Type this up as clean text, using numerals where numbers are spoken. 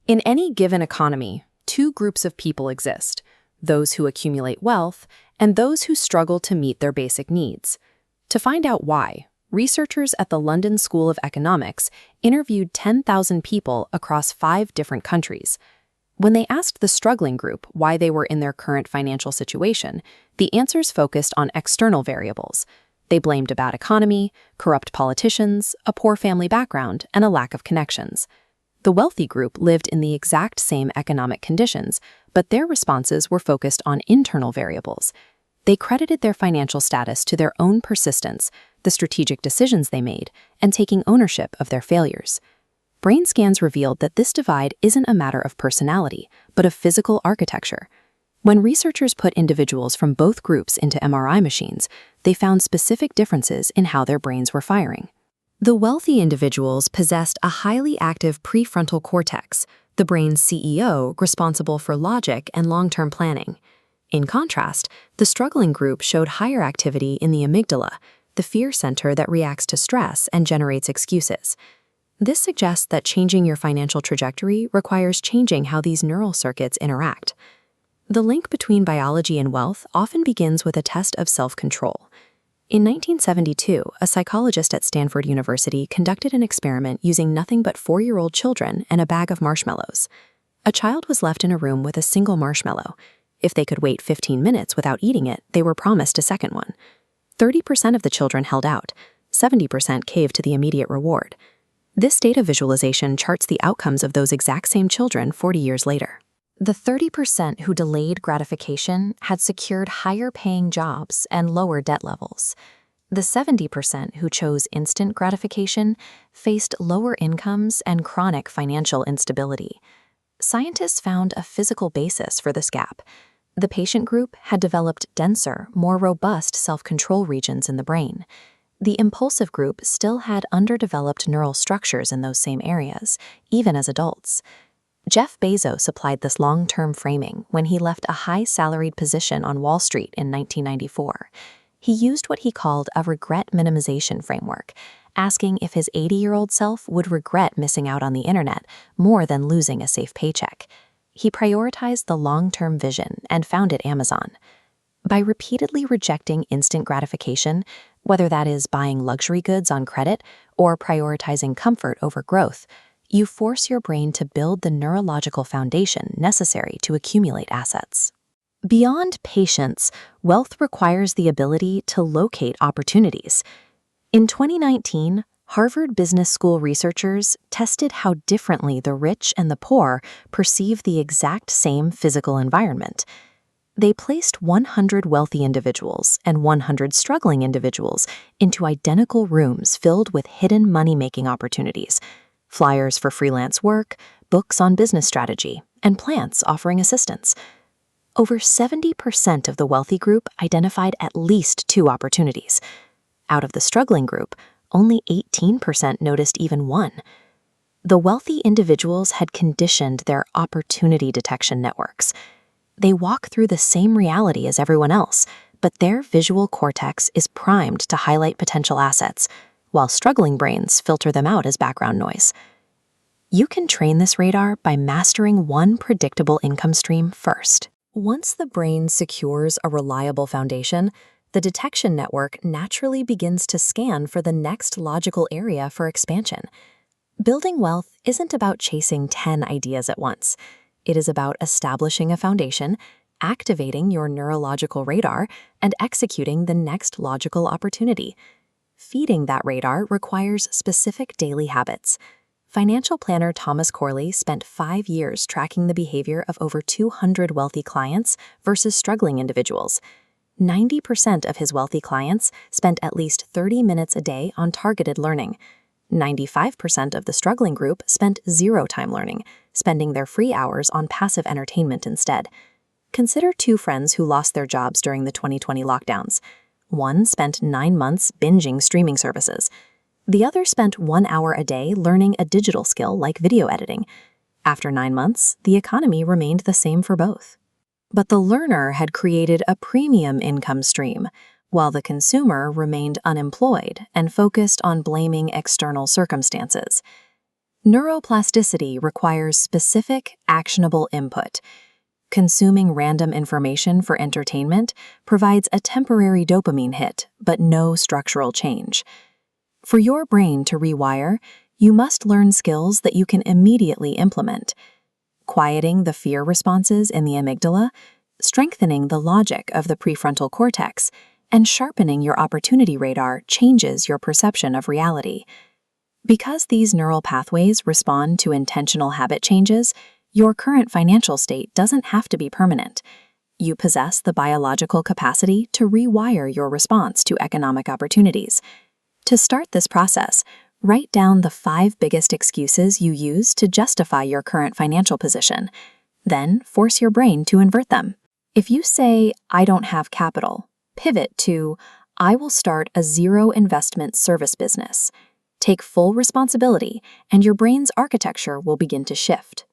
In any given economy, two groups of people exist: those who accumulate wealth and those who struggle to meet their basic needs. To find out why, researchers at the London School of Economics interviewed 10,000 people across 5 different countries. When they asked the struggling group why they were in their current financial situation, the answers focused on external variables. They blamed a bad economy, corrupt politicians, a poor family background, and a lack of connections. The wealthy group lived in the exact same economic conditions, but their responses were focused on internal variables. They credited their financial status to their own persistence, the strategic decisions they made, and taking ownership of their failures. Brain scans revealed that this divide isn't a matter of personality, but of physical architecture. When researchers put individuals from both groups into MRI machines, they found specific differences in how their brains were firing. The wealthy individuals possessed a highly active prefrontal cortex, the brain's CEO responsible for logic and long-term planning. In contrast, the struggling group showed higher activity in the amygdala, the fear center that reacts to stress and generates excuses. This suggests that changing your financial trajectory requires changing how these neural circuits interact. The link between biology and wealth often begins with a test of self-control. In 1972, a psychologist at Stanford University conducted an experiment using nothing but 4-year-old children and a bag of marshmallows. A child was left in a room with a single marshmallow. If they could wait 15 minutes without eating it, they were promised a second one. 30% of the children held out. 70% caved to the immediate reward. This data visualization charts the outcomes of those exact same children 40 years later. The 30% who delayed gratification had secured higher-paying jobs and lower debt levels. The 70% who chose instant gratification faced lower incomes and chronic financial instability. Scientists found a physical basis for this gap. The patient group had developed denser, more robust self-control regions in the brain. The impulsive group still had underdeveloped neural structures in those same areas, even as adults. Jeff Bezos applied this long-term framing when he left a high-salaried position on Wall Street in 1994. He used what he called a regret minimization framework, asking if his 80-year-old self would regret missing out on the internet more than losing a safe paycheck. He prioritized the long-term vision and founded Amazon. By repeatedly rejecting instant gratification, whether that is buying luxury goods on credit or prioritizing comfort over growth, you force your brain to build the neurological foundation necessary to accumulate assets. Beyond patience, wealth requires the ability to locate opportunities. In 2019, Harvard Business School researchers tested how differently the rich and the poor perceive the exact same physical environment. They placed 100 wealthy individuals and 100 struggling individuals into identical rooms filled with hidden money-making opportunities: flyers for freelance work, books on business strategy, and plants offering assistance. Over 70% of the wealthy group identified at least 2 opportunities. Out of the struggling group, only 18% noticed even one. The wealthy individuals had conditioned their opportunity detection networks. They walk through the same reality as everyone else, but their visual cortex is primed to highlight potential assets, while struggling brains filter them out as background noise. You can train this radar by mastering one predictable income stream first. Once the brain secures a reliable foundation, the detection network naturally begins to scan for the next logical area for expansion. Building wealth isn't about chasing 10 ideas at once. It is about establishing a foundation, activating your neurological radar, and executing the next logical opportunity. Feeding that radar requires specific daily habits. Financial planner Thomas Corley spent 5 years tracking the behavior of over 200 wealthy clients versus struggling individuals. 90% of his wealthy clients spent at least 30 minutes a day on targeted learning. 95% of the struggling group spent 0 time learning, spending their free hours on passive entertainment instead. Consider 2 friends who lost their jobs during the 2020 lockdowns. One spent 9 months binging streaming services. The other spent 1 hour a day learning a digital skill like video editing. After 9 months, the economy remained the same for both. But the learner had created a premium income stream, while the consumer remained unemployed and focused on blaming external circumstances. Neuroplasticity requires specific, actionable input. Consuming random information for entertainment provides a temporary dopamine hit, but no structural change. For your brain to rewire, you must learn skills that you can immediately implement. Quieting the fear responses in the amygdala, strengthening the logic of the prefrontal cortex, and sharpening your opportunity radar changes your perception of reality. Because these neural pathways respond to intentional habit changes, your current financial state doesn't have to be permanent. You possess the biological capacity to rewire your response to economic opportunities. To start this process, write down the 5 biggest excuses you use to justify your current financial position. Then force your brain to invert them. If you say, "I don't have capital," pivot to, "I will start a zero-investment service business." Take full responsibility, and your brain's architecture will begin to shift.